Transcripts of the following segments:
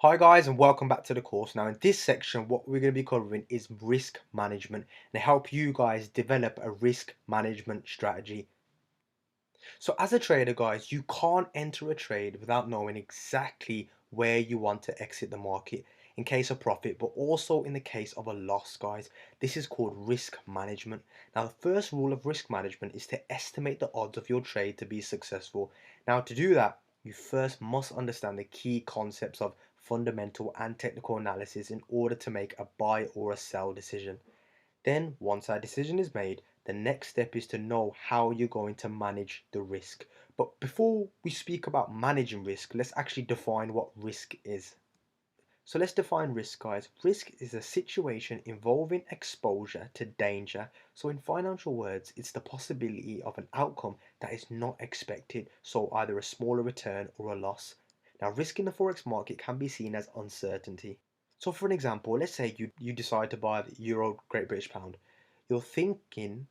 Hi guys and welcome back to the course. Now in this section what we're going to be covering is risk management and help you guys develop a risk management strategy. So as a trader guys, you can't enter a trade without knowing exactly where you want to exit the market in case of profit, but also in the case of a loss guys. This is called risk management. Now the first rule of risk management is to estimate the odds of your trade to be successful. Now to do that, you first must understand the key concepts of fundamental and technical analysis in order to make a buy or a sell decision. Then, once that decision is made, the next step is to know how you're going to manage the risk. But before we speak about managing risk, let's actually define what risk is. So let's define risk, guys. Risk is a situation involving exposure to danger. So in financial words, it's the possibility of an outcome that is not expected. So either a smaller return or a loss. Now, risk in the forex market can be seen as uncertainty. So for an example, let's say you decide to buy the Euro Great British Pound. You're thinking,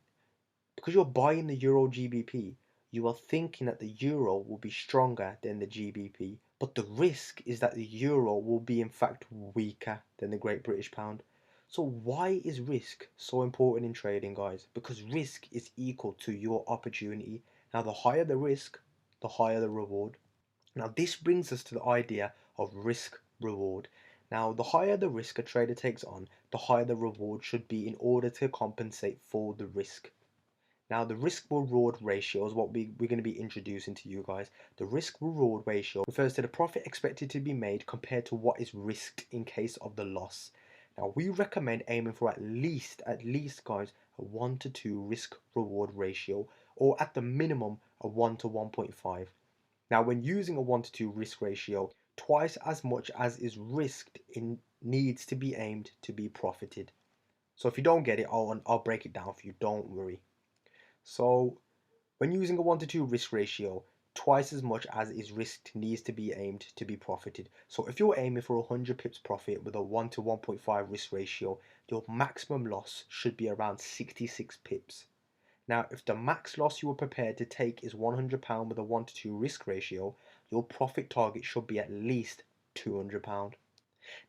because you're buying the Euro GBP, you are thinking that the Euro will be stronger than the GBP. But the risk is that the Euro will be in fact weaker than the Great British Pound. So why is risk so important in trading, guys? Because risk is equal to your opportunity. Now the higher the risk, the higher the reward. Now this brings us to the idea of risk reward. Now the higher the risk a trader takes on, the higher the reward should be in order to compensate for the risk. Now the risk reward ratio is what we're going to be introducing to you guys. The risk reward ratio refers to the profit expected to be made compared to what is risked in case of the loss. Now we recommend aiming for at least guys, a 1 to 2 risk reward ratio, or at the minimum a 1 to 1.5. Now, when using a 1 to 2 risk ratio, twice as much as is risked in needs to be aimed to be profited. So if you don't get it, I'll break it down for you, don't worry. So when using a 1 to 2 risk ratio, twice as much as is risked needs to be aimed to be profited. So if you're aiming for 100 pips profit with a 1 to 1.5 risk ratio, your maximum loss should be around 66 pips. Now, if the max loss you are prepared to take is £100 with a 1 to 2 risk ratio, your profit target should be at least £200.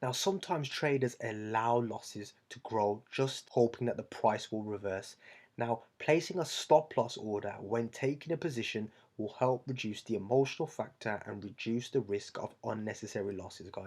Now, sometimes traders allow losses to grow just hoping that the price will reverse. Now, placing a stop loss order when taking a position will help reduce the emotional factor and reduce the risk of unnecessary losses, guys.